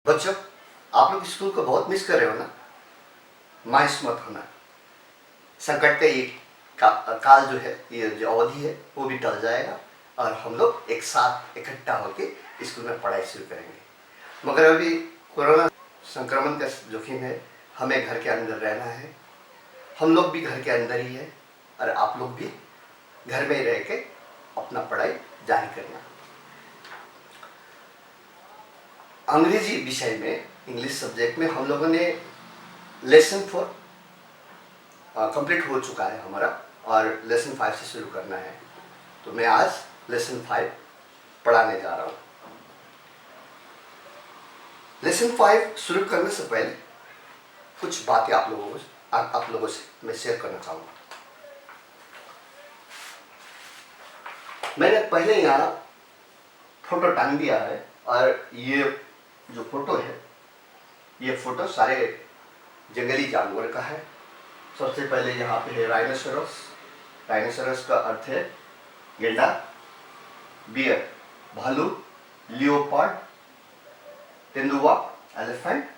बच्चों, आप लोग स्कूल को बहुत मिस कर रहे हो ना। मायूस मत होना। संकट का ये काल जो है, ये जो अवधि है वो भी टल जाएगा और हम लोग एक साथ इकट्ठा होकर स्कूल में पढ़ाई शुरू करेंगे। मगर अभी कोरोना संक्रमण का जोखिम है, हमें घर के अंदर रहना है। हम लोग भी घर के अंदर ही है और आप लोग भी घर में ही रह के अपना पढ़ाई जारी करना। अंग्रेजी विषय में, इंग्लिश सब्जेक्ट में हम लोगों ने लेसन 4 कंप्लीट हो चुका है हमारा और लेसन 5 से शुरू करना है। तो मैं आज लेसन 5 पढ़ाने जा रहा हूँ। लेसन 5 शुरू करने से पहले कुछ बातें आप लोगों से मैं शेयर करना चाहूँगा। मैंने पहले यहाँ फोटो टांग दिया है और ये जो फोटो है, ये फोटो सारे जंगली जानवर का है। सबसे पहले यहाँ पे है राइनोसेरस। राइनोसेरस का अर्थ है गेंडा। बियर भालू, लियोपार्ड, तेंदुआ, एलिफेंट,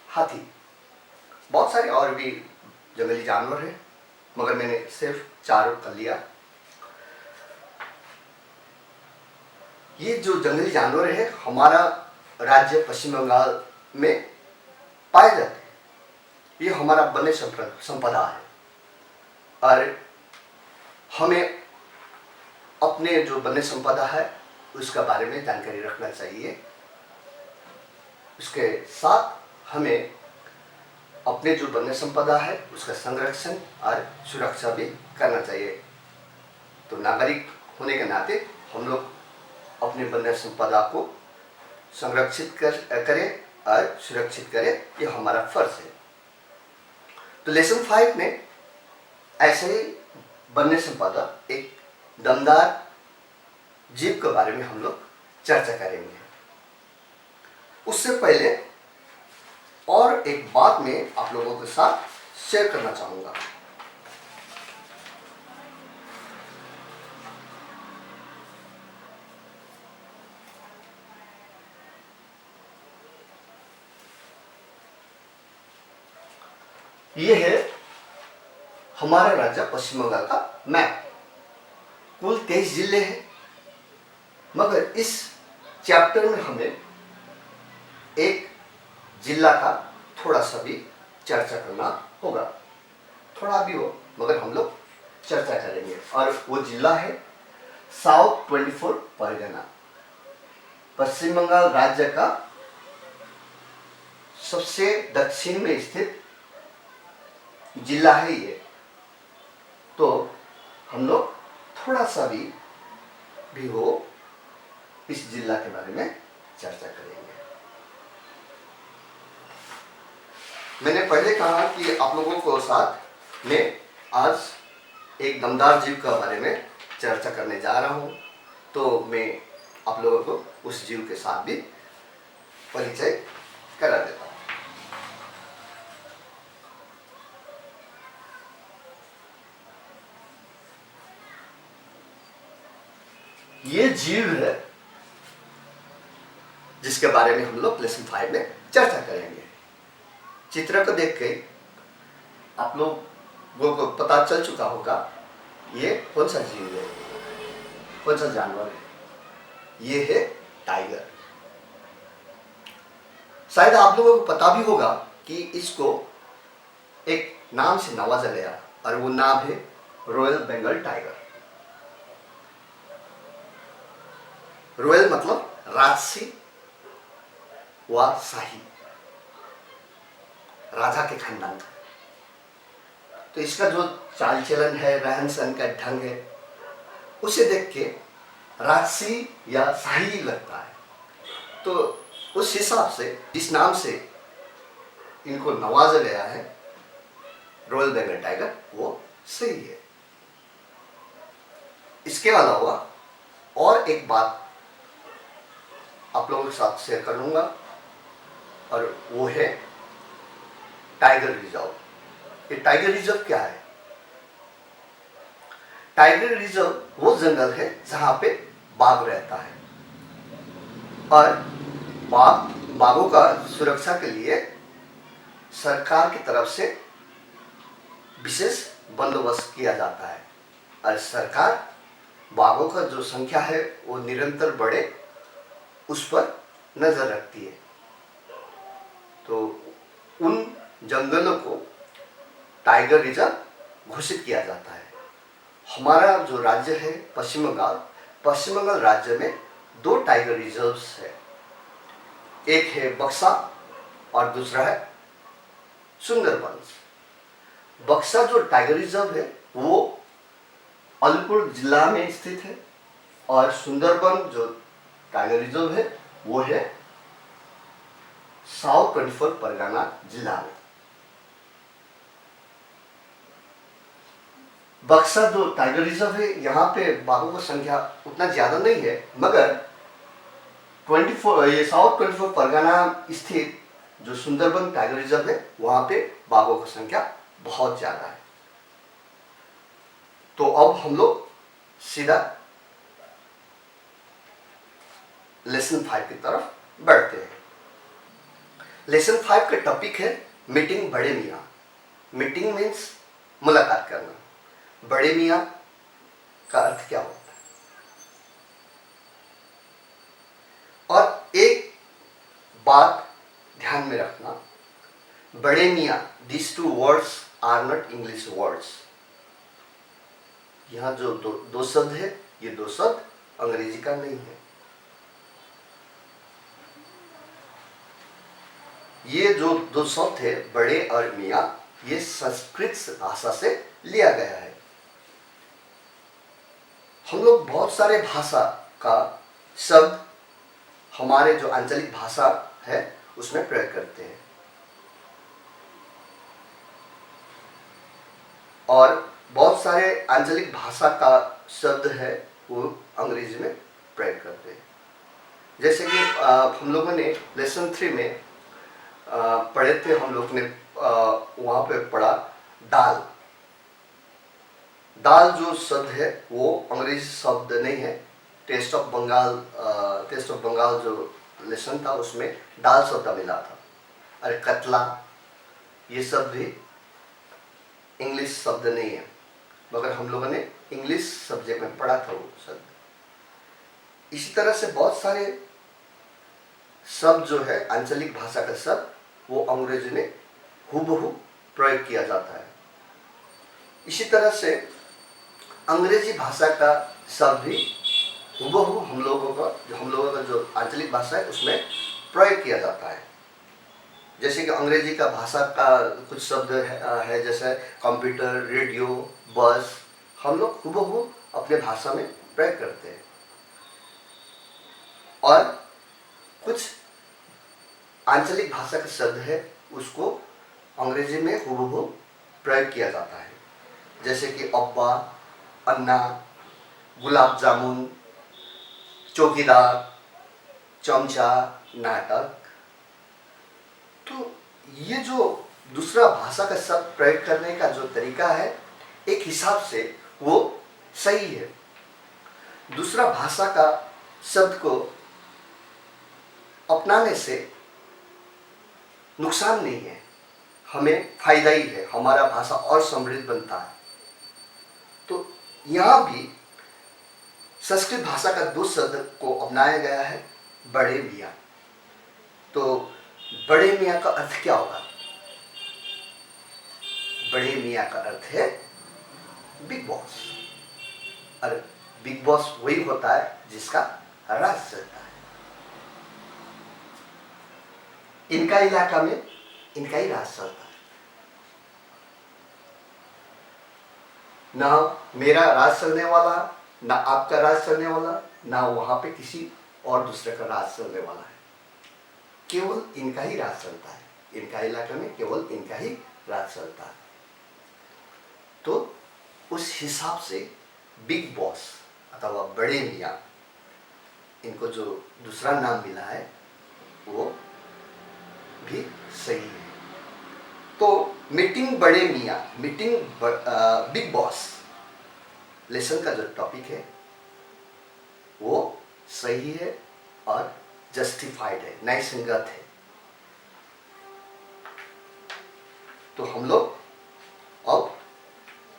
हाथी। बहुत सारे और भी जंगली जानवर हैं, मगर मैंने सिर्फ 4 कर लिया। ये जो जंगली जानवर है हमारा राज्य पश्चिम बंगाल में पाए जाते हैं। ये हमारा वन्य संपदा है और हमें अपने जो वन्य संपदा है उसका बारे में जानकारी रखना चाहिए। उसके साथ हमें अपने जो वन्य संपदा है उसका संरक्षण और सुरक्षा भी करना चाहिए। तो नागरिक होने के नाते हम लोग अपने वन्य संपदा को संरक्षित करें और सुरक्षित करें, ये हमारा फर्ज है। तो लेसन 5 में ऐसे ही वन्य संपदा, एक दमदार जीव के बारे में हम लोग चर्चा करेंगे। उससे पहले और एक बात मैं आप लोगों के साथ शेयर करना चाहूँगा। ये है हमारे राज्य पश्चिम बंगाल का मैप। कुल 23 जिले हैं, मगर इस चैप्टर में हमें एक जिला का थोड़ा सा भी चर्चा करना होगा। थोड़ा भी हो, मगर हम लोग चर्चा करेंगे और वो जिला है साउथ 24 परगना। पश्चिम बंगाल राज्य का सबसे दक्षिण में स्थित जिला है ये। तो हम लोग थोड़ा सा भी हो इस जिला के बारे में चर्चा करेंगे। मैंने पहले कहा कि आप लोगों को साथ में आज एक दमदार जीव के बारे में चर्चा करने जा रहा हूँ। तो मैं आप लोगों को उस जीव के साथ भी परिचय करा देता हूँ। ये जीव है जिसके बारे में हम लोग लेसन 5 में चर्चा करेंगे। चित्र को देख के आप लोगों को पता चल चुका होगा ये कौन सा जीव है, कौन सा जानवर है। ये है टाइगर। शायद आप लोगों को पता भी होगा कि इसको एक नाम से नवाजा गया और वो नाम है रॉयल बंगाल टाइगर। रॉयल मतलब राजसी व शाही, राजा के खानदान का। तो इसका जो चाल चलन है, रहन सहन का ढंग है, उसे देख के राजसी या शाही लगता है। तो उस हिसाब से जिस नाम से इनको नवाजा गया है रॉयल बंगाल टाइगर, वो सही है। इसके अलावा और एक बात आप लोगों के साथ शेयर करूंगा और वो है टाइगर रिजर्व। ये टाइगर रिजर्व क्या है? टाइगर रिजर्व वो जंगल है जहां पे बाघ रहता है और बाघ बाघों का सुरक्षा के लिए सरकार की तरफ से विशेष बंदोबस्त किया जाता है और सरकार बाघों का जो संख्या है वो निरंतर बढ़े उस पर नजर रखती है। तो उन जंगलों को टाइगर रिजर्व घोषित किया जाता है। हमारा जो राज्य है पश्चिम बंगाल राज्य में 2 टाइगर रिजर्व्स है। एक है बक्सा और दूसरा है सुंदरबंस। बक्सा जो टाइगर रिजर्व है वो अलीपुर जिला में स्थित है और सुंदरबन जो टाइगर रिजर्व है वो है साउथ 24 परगना जिला में। बक्सा जो टाइगर रिजर्व है यहाँ पे बाघों की संख्या उतना ज्यादा नहीं है, मगर 24 ये साउथ 24 परगना स्थित जो सुंदरबन टाइगर रिजर्व है वहां पे बाघों की संख्या बहुत ज्यादा है। तो अब हम लोग सीधा लेसन 5 की तरफ बढ़ते हैं। लेसन 5 का टॉपिक है मीटिंग बड़े मियाँ। मीटिंग मीन्स मुलाकात करना। बड़े मियाँ का अर्थ क्या होता है? और एक बात ध्यान में रखना, बड़े मियाँ, these 2 words are not English words। यहाँ जो दो शब्द है ये 2 शब्द अंग्रेजी का नहीं है। ये जो 2 शब्द है बड़े और मियाँ, ये संस्कृत भाषा से लिया गया है। हम लोग बहुत सारे भाषा का शब्द हमारे जो आंचलिक भाषा है उसमें प्रयोग करते हैं और बहुत सारे आंचलिक भाषा का शब्द है वो अंग्रेजी में प्रयोग करते हैं। जैसे कि हम लोगों ने लेसन 3 में पढ़े थे, हम लोग ने वहाँ पे पढ़ा दाल। दाल जो शब्द है वो अंग्रेजी शब्द नहीं है। टेस्ट ऑफ बंगाल जो लेसन था उसमें दाल शब्द मिला था। अरे कतला ये शब्द भी इंग्लिश शब्द नहीं है, मगर हम लोगों ने इंग्लिश सब्जेक्ट में पढ़ा था वो शब्द। इसी तरह से बहुत सारे शब्द जो है आंचलिक भाषा का शब्द वो अंग्रेजी में हूबहू प्रयोग किया जाता है। इसी तरह से अंग्रेजी भाषा का शब्द भी हूबहू हम लोगों का जो आंचलिक भाषा है उसमें प्रयोग किया जाता है। जैसे कि अंग्रेजी का भाषा का कुछ शब्द है जैसे कंप्यूटर, रेडियो, बस, हम लोग हूबहू अपने भाषा में प्रयोग करते हैं। और कुछ आंचलिक भाषा का शब्द है उसको अंग्रेजी में हूबहू प्रयोग किया जाता है। जैसे कि अब्बा, अन्ना, गुलाब जामुन, चौकीदार, चमचा, नाटक। तो ये जो दूसरा भाषा का शब्द प्रयोग करने का जो तरीका है एक हिसाब से वो सही है। दूसरा भाषा का शब्द को अपनाने से नुकसान नहीं है, हमें फायदा ही है, हमारा भाषा और समृद्ध बनता है। तो यहाँ भी संस्कृत भाषा का 2 शब्द को अपनाया गया है, बड़े मियाँ। तो बड़े मियाँ का अर्थ क्या होगा? बड़े मियाँ का अर्थ है बिग बॉस। और बिग बॉस वही होता है जिसका राज चलता है। इनका इलाका में इनका ही राज चलता है। ना मेरा राज चलने वाला, ना आपका राज चलने वाला, ना वहां पे किसी और दूसरे का राज चलने वाला है। केवल इनका ही राज चलता है। इनका इलाका में केवल इनका ही राज चलता है। तो उस हिसाब से बिग बॉस अथवा बड़े मियाँ, इनको जो दूसरा नाम मिला है वो भी सही है। तो मीटिंग बड़े मियाँ, मीटिंग बिग बॉस लेसन का जो टॉपिक है वो सही है और जस्टिफाइड है, न्यायसंगत है। तो हम लोग अब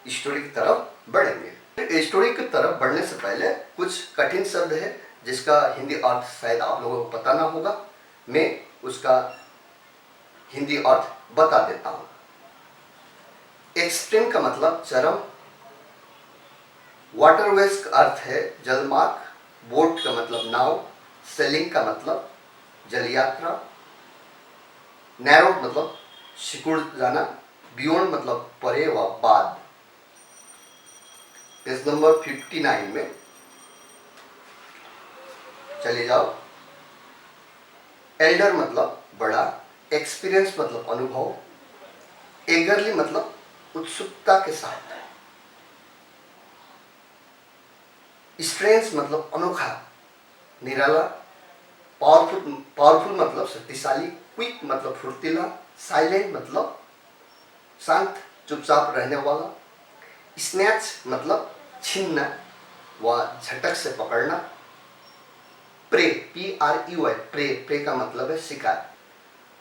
स्टोरी की तरफ बढ़ेंगे। स्टोरी की तरफ बढ़ने से पहले कुछ कठिन शब्द है जिसका हिंदी अर्थ शायद आप लोगों को पता ना होगा, मैं उसका हिंदी अर्थ बता देता हूं। एक्सट्रीम का मतलब चरम, वाटरवेज का अर्थ है जलमार्ग, बोट का मतलब नाव, सेलिंग का मतलब जल यात्रा, नैरो मतलब सिकुड़ जाना, बियॉन्ड मतलब परे व बाद। पेज नंबर 59 में चले जाओ। एल्डर मतलब बड़ा, एक्सपीरियंस मतलब अनुभव, एगरली मतलब उत्सुकता के साथ, स्ट्रेंज मतलब अनोखा, निराला, पावरफुल मतलब शक्तिशाली, क्विक मतलब फुर्तीला, साइलेंट मतलब शांत चुपचाप रहने वाला, स्नैच मतलब छीनना व झटक से पकड़ना, प्रे PREY प्रे का मतलब है शिकार,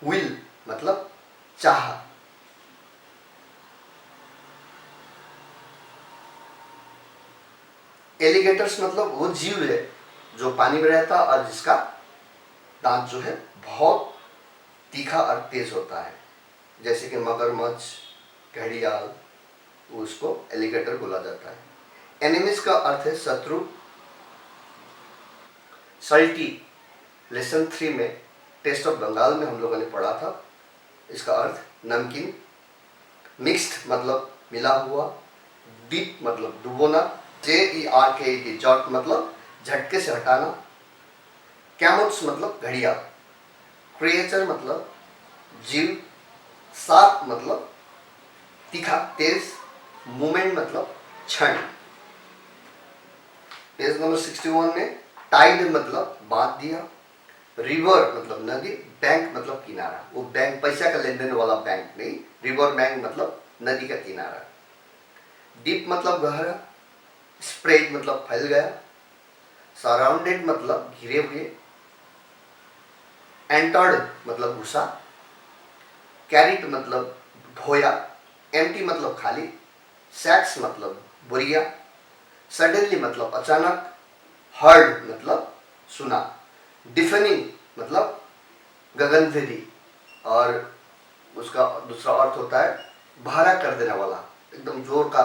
विल मतलब चाह, एलिगेटर्स मतलब वो जीव है जो पानी में रहता और जिसका दांत जो है बहुत तीखा और तेज होता है, जैसे कि मगरमच्छ, घड़ियाल, उसको एलिगेटर बोला जाता है। एनिमीज का अर्थ है शत्रु। सल्टी लेसन 3 में टेस्ट ऑफ बंगाल में हम लोगों ने पढ़ा था, इसका अर्थ नमकीन। मिक्स्ड मतलब मिला हुआ, डीप मतलब डुबोना, JERKED जॉट मतलब झटके से हटाना, कैमोट्स मतलब घड़ियाल, क्रिएचर मतलब जीव, शार्प मतलब तीखा तेज, मूवमेंट मतलब क्षण। पेज नंबर 61 में टाइड मतलब बांध दिया, रिवर मतलब नदी, बैंक मतलब किनारा, वो बैंक पैसा का लेन देन वाला बैंक नहीं, रिवर बैंक मतलब नदी का किनारा। डीप मतलब गहरा, स्प्रेड मतलब फैल गया, सराउंडेड मतलब घिरे हुए, एंटर्ड मतलब घुसा, कैरिड मतलब ढोया, एम्प्टी मतलब खाली, सैक्स मतलब बोरिया, सडनली मतलब अचानक, हर्ड मतलब सुना, डिफनिंग मतलब गगनभेदी, और उसका दूसरा अर्थ होता है भारा कर देने वाला, एकदम जोर का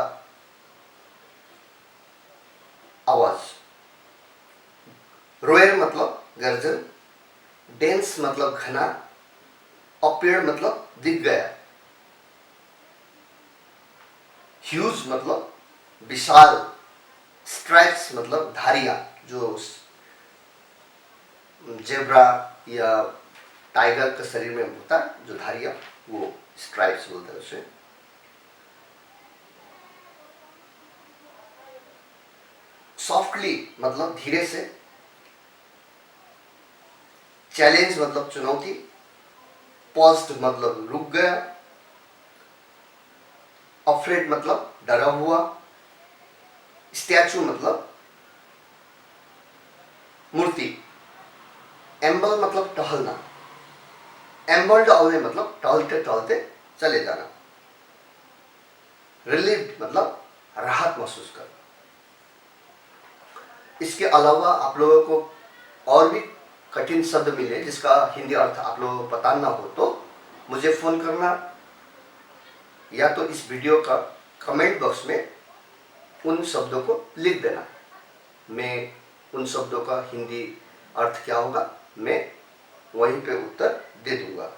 आवाज। रोयर मतलब गर्जन, डेंस मतलब घना, अपीयर मतलब दिख गया, ह्यूज मतलब विशाल, स्ट्राइप्स मतलब धारियां, जो जेब्रा या टाइगर के शरीर में होता है जो धारियां, वो स्ट्राइप्स बोलते हैं उसे। सॉफ्टली मतलब धीरे से, चैलेंज मतलब चुनौती, पॉज्ड मतलब रुक गया, अफ्रेड मतलब डरा हुआ, स्टैचू मतलब मूर्ति, एम्बल मतलब टहलना, एम्बल्ड अवे मतलब टहलते टहलते चले जाना, रिलीव मतलब राहत महसूस करना। इसके अलावा आप लोगों को और भी कठिन शब्द मिले जिसका हिंदी अर्थ आप लोगों को पता ना हो तो मुझे फ़ोन करना, या तो इस वीडियो का कमेंट बॉक्स में उन शब्दों को लिख देना। मैं उन शब्दों का हिंदी अर्थ क्या होगा मैं वहीं पे उत्तर दे दूंगा।